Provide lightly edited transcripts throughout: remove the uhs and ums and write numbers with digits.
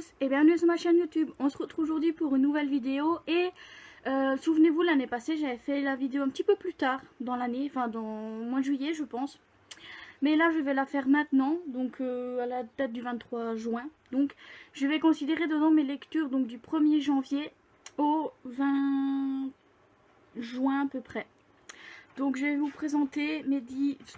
tous et bienvenue sur ma chaîne YouTube. On se retrouve aujourd'hui pour une nouvelle vidéo et souvenez-vous, l'année passée j'avais fait la vidéo un petit peu plus tard dans l'année, enfin dans le mois de juillet je pense. Mais là je vais la faire maintenant, donc à la date du 23 juin. Donc je vais considérer dedans mes lectures donc du 1er janvier au 20 juin à peu près. Donc je vais vous présenter ce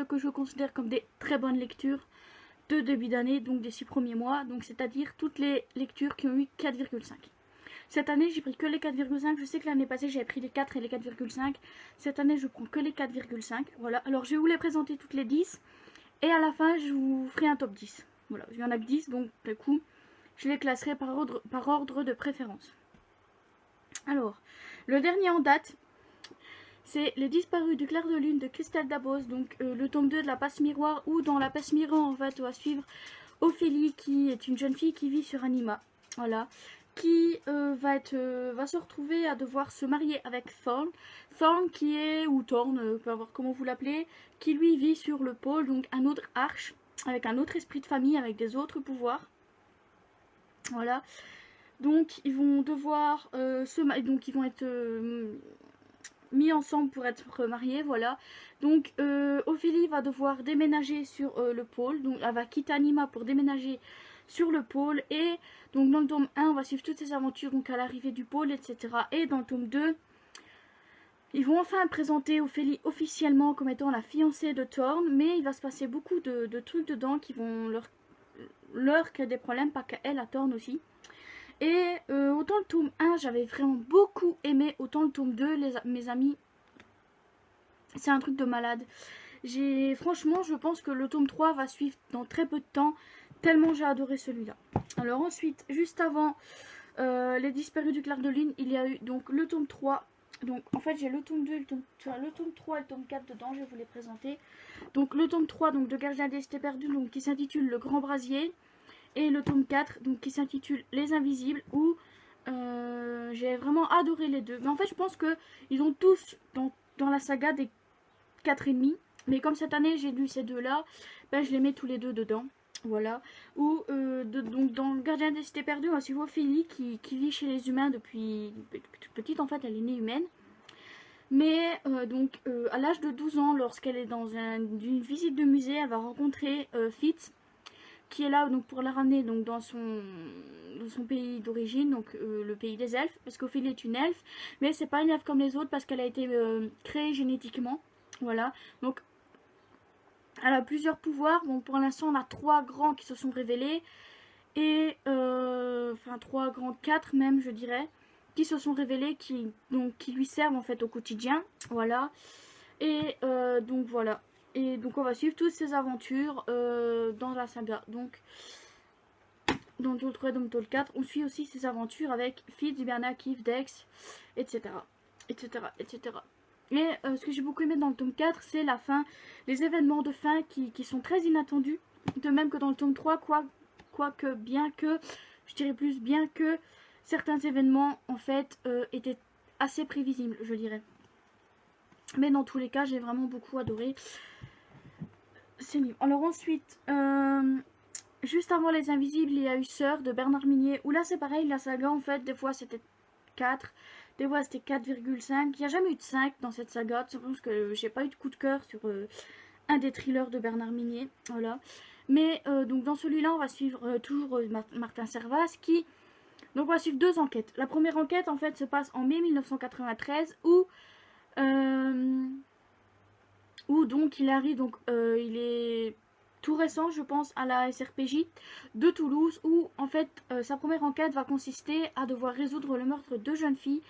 que je considère comme des très bonnes lectures de début d'année, donc des 6 premiers mois, donc c'est-à-dire toutes les lectures qui ont eu 4,5. Cette année j'ai pris que les 4,5, je sais que l'année passée j'avais pris les 4 et les 4,5, cette année je prends que les 4,5, voilà. Alors je vais vous les présenter toutes les 10, et à la fin je vous ferai un top 10, voilà, il y en a que 10, donc du coup je les classerai par ordre de préférence. Alors, le dernier en date, c'est Les Disparus du clair de lune de Christelle Dabos, donc le tome 2 de la passe miroir, où dans la passe miroir en fait on va suivre Ophélie qui est une jeune fille qui vit sur Anima, voilà, qui va se retrouver à devoir se marier avec Thorn, qui est, ou Thorn, peu importe comment vous l'appelez, qui lui vit sur le pôle, donc un autre arche, avec un autre esprit de famille, avec des autres pouvoirs, voilà. Donc ils vont devoir donc ils vont être mis ensemble pour être mariés, voilà. Donc Ophélie va devoir déménager sur le pôle, donc elle va quitter Anima pour déménager sur le pôle, et donc dans le tome 1 on va suivre toutes ses aventures donc à l'arrivée du pôle, etc. Et dans le tome 2 ils vont enfin présenter Ophélie officiellement comme étant la fiancée de Thorn, mais il va se passer beaucoup de trucs dedans qui vont leur créer des problèmes, pas qu'elle, à Thorn aussi. Et autant le tome 1 j'avais vraiment beaucoup aimé, autant le tome 2 mes amis, c'est un truc de malade. Franchement je pense que le tome 3 va suivre dans très peu de temps, tellement j'ai adoré celui-là. Alors ensuite, juste avant Les Disparus du clair de lune, il y a eu donc le tome 3. Donc en fait j'ai le tome 2, le tome 3 et le tome 4 dedans, je vais vous les présenter. Donc le tome 3 donc, de Gardien des Cités Perdues, donc, qui s'intitule Le Grand Brasier. Et le tome 4 donc, qui s'intitule Les Invisibles, où j'ai vraiment adoré les deux. Mais en fait je pense qu'ils ont tous dans la saga des 4,5. Mais comme cette année j'ai lu ces deux là, ben, je les mets tous les deux dedans. Voilà. Ou donc dans Le Gardien des Cités Perdues, on suit Ophélie qui vit chez les humains depuis toute petite, en fait elle est née humaine. Mais donc à l'âge de 12 ans, lorsqu'elle est dans une visite de musée, elle va rencontrer Fitz, qui est là donc pour la ramener donc dans son pays d'origine, donc le pays des elfes, parce qu'Ophélie est une elfe, mais c'est pas une elfe comme les autres parce qu'elle a été créée génétiquement, voilà. Donc elle a plusieurs pouvoirs. Bon, pour l'instant on a 3 grands qui se sont révélés, et enfin 3 grands, 4 même je dirais, qui se sont révélés, qui lui servent en fait au quotidien, voilà. Et donc voilà. Et donc on va suivre toutes ces aventures dans la saga. Donc dans le tome 3 et dans le tome 4, on suit aussi ces aventures avec Fitz, Berna, Kif, Dex, etc. etc. etc. Et ce que j'ai beaucoup aimé dans le tome 4, c'est la fin, les événements de fin qui sont très inattendus. De même que dans le tome 3, quoique bien que, je dirais plus bien que, certains événements en fait étaient assez prévisibles, je dirais. Mais dans tous les cas, j'ai vraiment beaucoup adoré ces livres. Alors ensuite, juste avant Les Invisibles, il y a eu Sœur de Bernard Minier, où là c'est pareil, la saga en fait, des fois c'était 4, des fois c'était 4,5. Il n'y a jamais eu de 5 dans cette saga, c'est parce que j'ai pas eu de coup de cœur sur un des thrillers de Bernard Minier, voilà. Mais donc dans celui-là, on va suivre toujours Martin Servaz, qui... Donc on va suivre 2 enquêtes. La première enquête en fait se passe en mai 1993, où donc il arrive, donc il est tout récent je pense à la SRPJ de Toulouse, où en fait sa première enquête va consister à devoir résoudre le meurtre de jeunes filles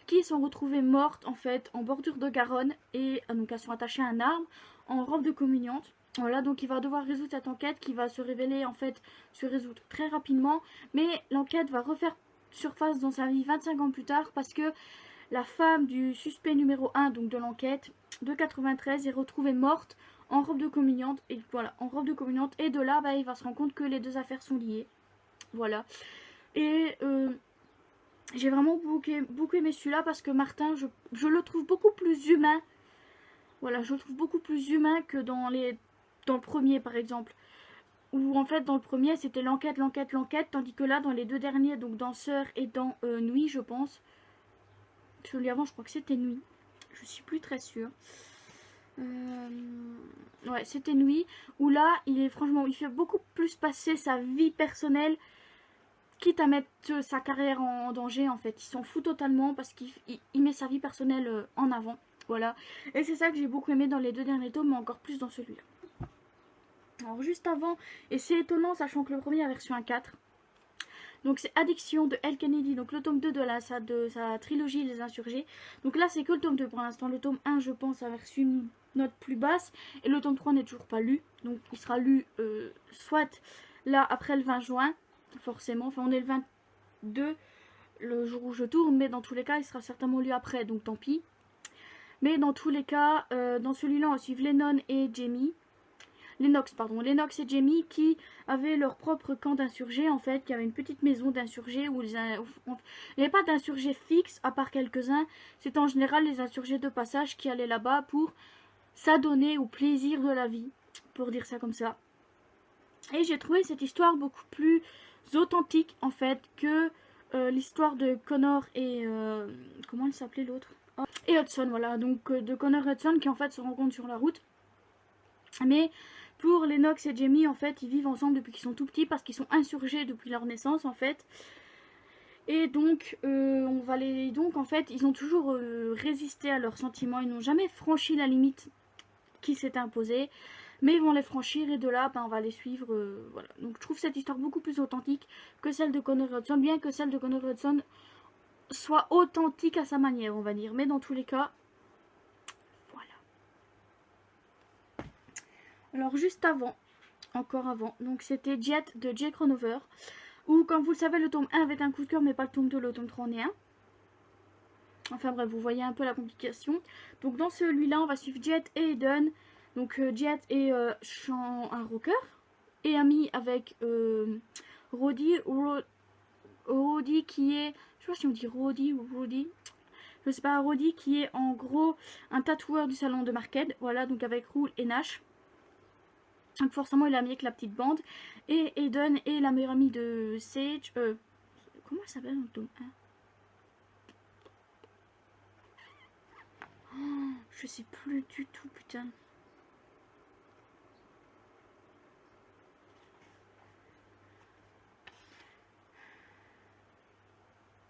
qui sont retrouvées mortes en fait en bordure de Garonne, et donc elles sont attachées à un arbre en robe de communiante. Voilà, donc il va devoir résoudre cette enquête qui va se révéler en fait se résoudre très rapidement, mais l'enquête va refaire surface dans sa vie 25 ans plus tard, parce que la femme du suspect numéro 1 donc de l'enquête de 93 est retrouvée morte en robe de communiante, et voilà, en robe de communiante, et de là bah, il va se rendre compte que les deux affaires sont liées, voilà. Et j'ai vraiment beaucoup aimé celui-là, parce que Martin, je le trouve beaucoup plus humain, voilà, je le trouve beaucoup plus humain que dans le premier par exemple, où en fait dans le premier c'était l'enquête, tandis que là dans les deux derniers, donc dans Sœur et dans Nuit je pense, celui avant je crois que c'était Nuit, je suis plus très sûre. Ouais, c'était Nuit, où là franchement il fait beaucoup plus passer sa vie personnelle, quitte à mettre sa carrière en danger en fait. Il s'en fout totalement parce qu'il met sa vie personnelle en avant. Voilà. Et c'est ça que j'ai beaucoup aimé dans les deux derniers tomes, mais encore plus dans celui-là. Alors juste avant, et c'est étonnant sachant que le premier avait reçu un 4. Donc c'est Addiction de L. Kennedy, donc le tome 2 de sa trilogie Les Insurgés. Donc là c'est que le tome 2 pour l'instant. Le tome 1 je pense avait reçu une note plus basse. Et le tome 3 n'est toujours pas lu. Donc il sera lu soit là après le 20 juin, forcément. Enfin on est le 22 le jour où je tourne, mais dans tous les cas il sera certainement lu après, donc tant pis. Mais dans tous les cas, dans celui-là on suit Lennon et Jamie. Lennox et Jamie qui avaient leur propre camp d'insurgés en fait, qui avait une petite maison d'insurgés où il n'y avait pas d'insurgés fixes à part quelques-uns. C'est en général les insurgés de passage qui allaient là-bas pour s'adonner au plaisir de la vie, pour dire ça comme ça. Et j'ai trouvé cette histoire beaucoup plus authentique en fait que l'histoire de Connor et comment elle s'appelait l'autre, et Hudson, voilà, donc de Connor et Hudson qui en fait se rencontrent sur la route. Mais pour Lennox et Jamie, en fait, ils vivent ensemble depuis qu'ils sont tout petits parce qu'ils sont insurgés depuis leur naissance, en fait. Et donc, en fait, ils ont toujours résisté à leurs sentiments. Ils n'ont jamais franchi la limite qui s'est imposée. Mais ils vont les franchir et de là, ben, on va les suivre. Voilà. Donc, je trouve cette histoire beaucoup plus authentique que celle de Connor et Hudson. Bien que celle de Connor et Hudson soit authentique à sa manière, on va dire. Mais dans tous les cas... Alors juste avant, encore avant, donc c'était Jet de Jake Ronover, où comme vous le savez le tome 1 avait un coup de cœur mais pas le tome 2, le tome 3 en est un. Enfin bref, vous voyez un peu la complication. Donc dans celui-là on va suivre Jet et Eden. Donc Jet est un rocker et ami avec Roddy qui est, je sais pas si on dit Roddy ou Roddy, je sais pas, Roddy qui est en gros un tatoueur du salon de Marquette, voilà, donc avec Rool et Nash. Donc forcément il a mis avec la petite bande. Et Eden est la meilleure amie de Sage. Comment elle s'appelle dans le tome 1? Oh, je sais plus du tout, putain.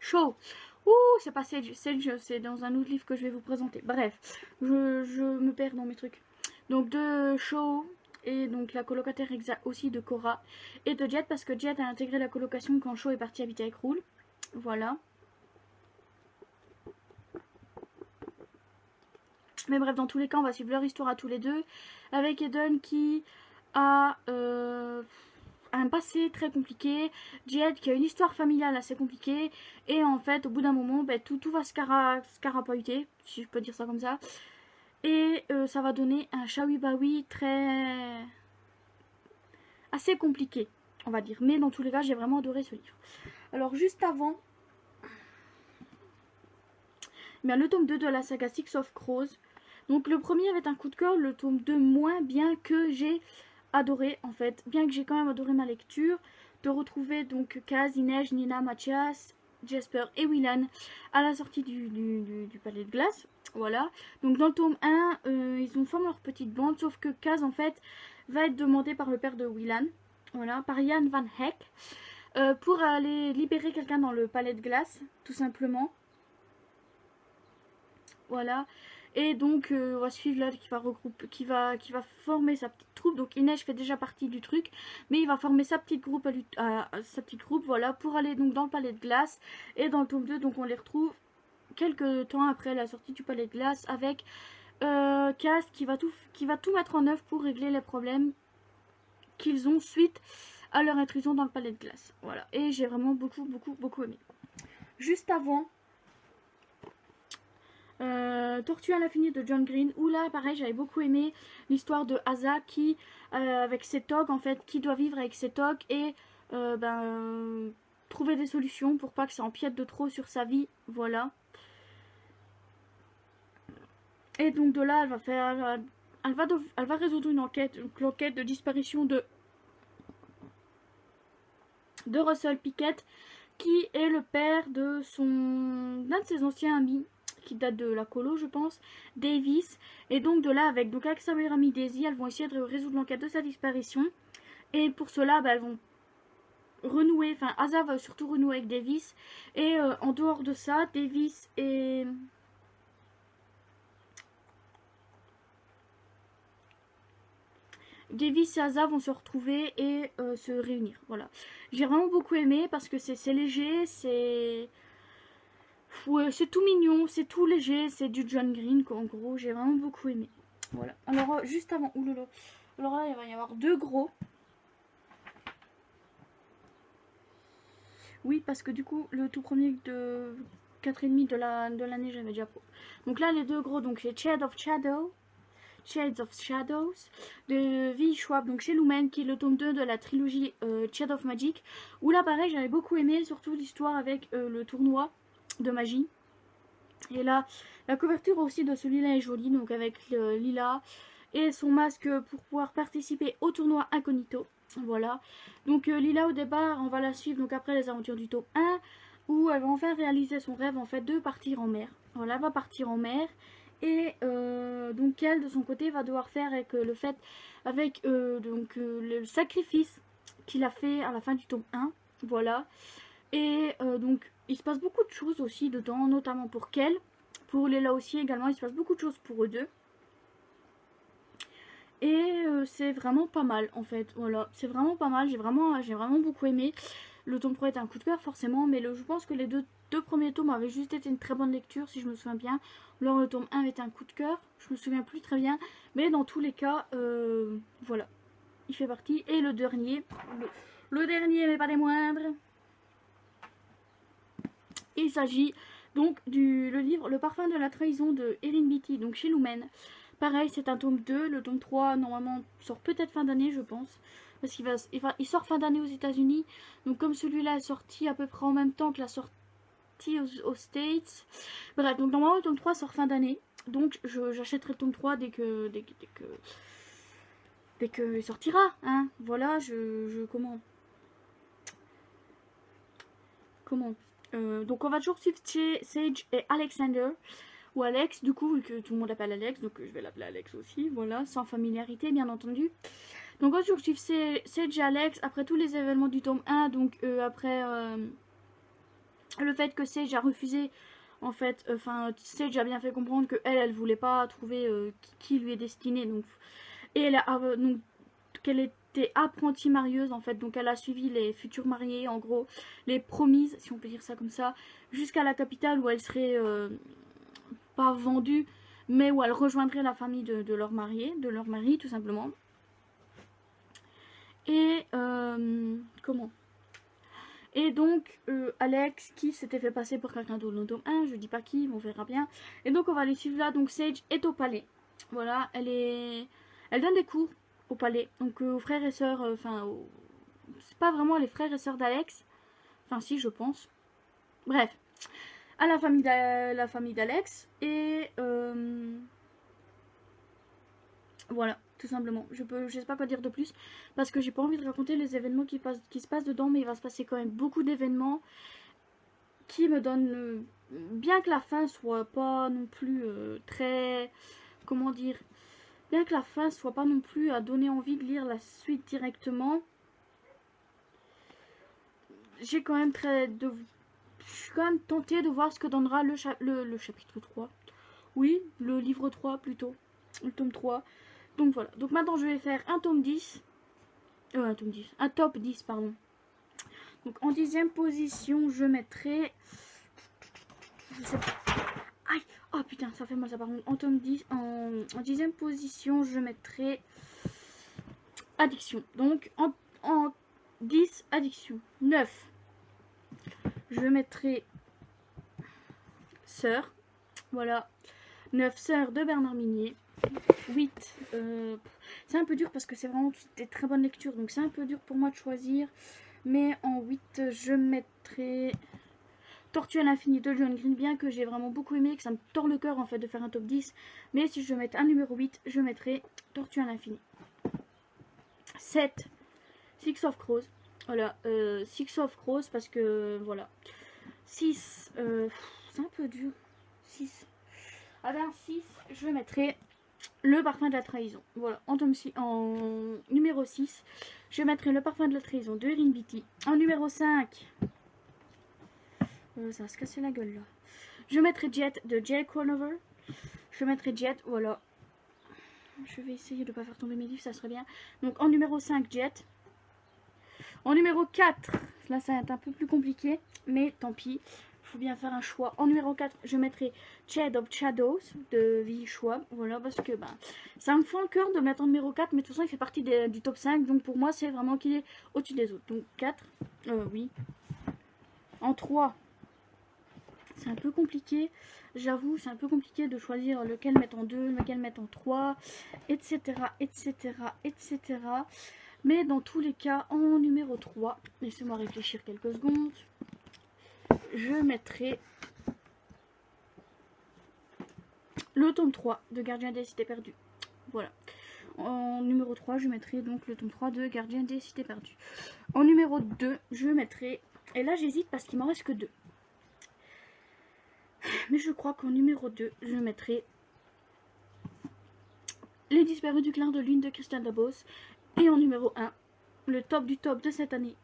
Shaw. Ouh, c'est pas Sage. Sage, c'est dans un autre livre que je vais vous présenter. Bref, je me perds dans mes trucs. Donc de Shaw. Et donc la colocataire exacte aussi de Cora. Et de Jet parce que Jet a intégré la colocation quand Shaw est parti habiter avec Rool. Voilà. Mais bref, dans tous les cas, on va suivre leur histoire à tous les deux. Avec Eden qui a un passé très compliqué. Jet qui a une histoire familiale assez compliquée. Et en fait, au bout d'un moment, ben, tout va scarapoiter, si je peux dire ça comme ça. Et ça va donner un shawi-bawi assez compliqué, on va dire. Mais dans tous les cas, j'ai vraiment adoré ce livre. Alors, juste avant, bien, le tome 2 de la saga Six of Crows. Donc, le premier avait un coup de cœur, le tome 2 moins, bien que j'ai adoré, en fait. Bien que j'ai quand même adoré ma lecture. De retrouver donc Kaz, Inej, Nina, Mathias, Jasper et Willan à la sortie du palais de glace. Voilà. Donc, dans le tome 1, ils ont formé leur petite bande, sauf que Kaz, en fait, va être demandé par le père de Willan, voilà, par Jan Van Heck, pour aller libérer quelqu'un dans le palais de glace, tout simplement. Voilà. Et donc on va suivre là qui va former sa petite troupe. Donc Inej fait déjà partie du truc, mais il va former sa petite groupe voilà, pour aller donc dans le palais de glace. Et dans le tome 2, donc on les retrouve quelques temps après la sortie du palais de glace avec Kaz qui va tout mettre en œuvre pour régler les problèmes qu'ils ont suite à leur intrusion dans le palais de glace. Voilà. Et j'ai vraiment beaucoup aimé. Juste avant, Tortue à l'infini de John Green, où là pareil j'avais beaucoup aimé l'histoire de Asa qui avec ses togs en fait, qui doit vivre avec ses togs et trouver des solutions pour pas que ça empiète de trop sur sa vie, voilà. Et donc de là elle va résoudre une enquête, l'enquête de disparition de de Russell Pickett, qui est le père de d'un de ses anciens amis, qui date de la colo je pense, Davis. Et donc de là, avec sa meilleure amie Daisy, elles vont essayer de résoudre l'enquête de sa disparition. Et pour cela, elles vont renouer, enfin Asa va surtout renouer avec Davis. Et en dehors de ça, Davis et... Davis et Asa vont se retrouver et se réunir. Voilà. J'ai vraiment beaucoup aimé parce que c'est léger, c'est... Ouais, c'est tout mignon, c'est tout léger, c'est du John Green en gros. J'ai vraiment beaucoup aimé. Voilà. Alors juste avant... Oulala. Alors là, il va y avoir 2 gros. Oui, parce que du coup, le tout premier de 4,5 de l'année, j'avais déjà pro. Donc là, les 2 gros, donc j'ai Shades of Shadows de V. Schwab, donc chez Lumen, qui est le tome 2 de la trilogie Shades of Magic. Où là, pareil, j'avais beaucoup aimé, surtout l'histoire avec le tournoi de magie. Et là, la couverture aussi de celui-là est jolie, donc avec Lila et son masque pour pouvoir participer au tournoi incognito. Voilà. Donc Lila, au départ, on va la suivre donc après les aventures du tome 1, où elle va enfin réaliser son rêve en fait de partir en mer. Voilà, elle va partir en mer. Et donc elle, de son côté, va devoir faire avec le fait, avec le sacrifice qu'il a fait à la fin du tome 1. Voilà. Et donc, il se passe beaucoup de choses aussi dedans, notamment pour Kel. Pour Léla aussi également, il se passe beaucoup de choses pour eux deux. Et c'est vraiment pas mal en fait, voilà, c'est vraiment pas mal, j'ai vraiment beaucoup aimé. Le tome 3 est un coup de cœur forcément, mais je pense que les deux premiers tomes avaient juste été une très bonne lecture si je me souviens bien. Alors le tome 1 était un coup de cœur, je me souviens plus très bien, mais dans tous les cas, voilà, il fait partie. Et le dernier, le dernier mais pas des moindres, il s'agit donc le livre Le parfum de la trahison de Erin Beatty, donc chez Lumen. Pareil, c'est un tome 2, le tome 3 normalement sort peut-être fin d'année je pense. Parce qu'il sort fin d'année aux États-Unis. Donc comme celui-là est sorti à peu près en même temps que la sortie aux States. Bref, donc normalement le tome 3 sort fin d'année. Donc j'achèterai le tome 3 dès que il sortira. Hein. Voilà, Comment donc on va toujours suivre Sage et Alexander. Ou Alex, du coup, vu que tout le monde l'appelle Alex, donc je vais l'appeler Alex aussi, voilà, sans familiarité, bien entendu. Donc, on va toujours suivre Sage et Alex, après tous les événements du tome 1, donc après le fait que Sage a refusé, en fait, Sage a bien fait comprendre que elle voulait pas trouver qui lui est destiné, donc, et donc, qu'elle était apprentie marieuse, en fait, donc elle a suivi les futurs mariés, en gros, les promises, si on peut dire ça comme ça, jusqu'à la capitale où elle serait... pas vendue, mais où elle rejoindrait la famille de leur mari tout simplement. Et comment Et donc Alex qui s'était fait passer pour quelqu'un d'autre dans le tome 1, je dis pas qui, on verra bien. Et donc on va les suivre là, donc Sage est au palais. Voilà, elle donne des cours au palais, donc aux frères et sœurs, c'est pas vraiment les frères et sœurs d'Alex, enfin si je pense. Bref, à la famille d'Alex et voilà, tout simplement. Je sais pas quoi dire de plus parce que j'ai pas envie de raconter les événements qui se passent dedans, mais il va se passer quand même beaucoup d'événements qui me donnent, bien que la fin soit pas non plus très, comment dire, bien que la fin soit pas non plus à donner envie de lire la suite directement, j'ai quand même je suis quand même tentée de voir ce que donnera le chapitre 3. Oui, le livre 3 plutôt. Le tome 3. Donc voilà. Donc maintenant je vais faire un tome 10. Un top 10, pardon. Donc en 10e position, je mettrai... Je sais pas. Aïe. Oh putain, ça fait mal ça par contre. En tome 10, en 10e position, je mettrai... Addiction. Donc en 10, Addiction. 9. Je mettrai Sœur. Voilà. 9, Sœur de Bernard Minier. 8. C'est un peu dur parce que c'est vraiment des très bonnes lectures. Donc c'est un peu dur pour moi de choisir. Mais en 8, je mettrai Tortue à l'infini de John Green. Bien que j'ai vraiment beaucoup aimé, que ça me tord le cœur en fait de faire un top 10. Mais si je mets un numéro 8, je mettrai Tortue à l'infini. 7. Six of Crows. Voilà, Six of Rose parce que voilà. 6, c'est un peu dur. 6. Ah ben 6, je mettrai le parfum de la trahison. Voilà, en numéro 6, je mettrai le parfum de la trahison de Erin Beatty. En numéro 5, ça va se casser la gueule là. Je mettrai Jet de Jay Conover. Je mettrai Jet, voilà. Je vais essayer de ne pas faire tomber mes livres, ça serait bien. Donc en numéro 5, Jet. En numéro 4, là ça va être un peu plus compliqué, mais tant pis. Il faut bien faire un choix. En numéro 4, je mettrai Shade of Shadows de V. Schwab. Voilà, parce que ça me fend le cœur de le mettre en numéro 4, mais de toute façon il fait partie du top 5. Donc pour moi c'est vraiment qu'il est au-dessus des autres. Donc 4, oui. En 3, c'est un peu compliqué. J'avoue, c'est un peu compliqué de choisir lequel mettre en 2, lequel mettre en 3, etc. etc. etc. Mais dans tous les cas, en numéro 3, laissez-moi réfléchir quelques secondes, je mettrai le tome 3 de Gardien des Cités Perdues. Voilà. En numéro 3, je mettrai donc le tome 3 de Gardien des Cités Perdues. En numéro 2, je mettrai... Et là, j'hésite parce qu'il m'en reste que 2. Mais je crois qu'en numéro 2, je mettrai Les Disparus du Clair de Lune de Christian Dabos. Et en numéro 1, le top du top de cette année,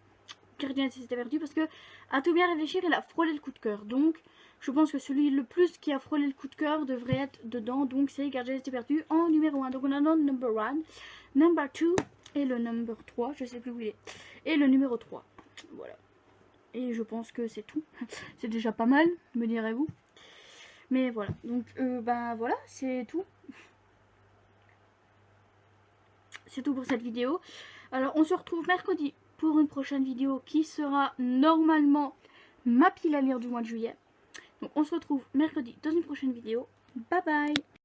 Gardien des Cités Perdues, parce que à tout bien réfléchir, il a frôlé le coup de cœur. Donc, je pense que celui le plus qui a frôlé le coup de cœur devrait être dedans. Donc, c'est Gardien des Cités Perdues en numéro 1. Donc, on a le number 1, number 2 et le number 3. Je sais plus où il est. Et le numéro 3. Voilà. Et je pense que c'est tout. C'est déjà pas mal, me direz-vous. Mais voilà. Donc, voilà, c'est tout. C'est tout pour cette vidéo. Alors, on se retrouve mercredi pour une prochaine vidéo qui sera normalement ma pile à lire du mois de juillet. Donc, on se retrouve mercredi dans une prochaine vidéo. Bye bye!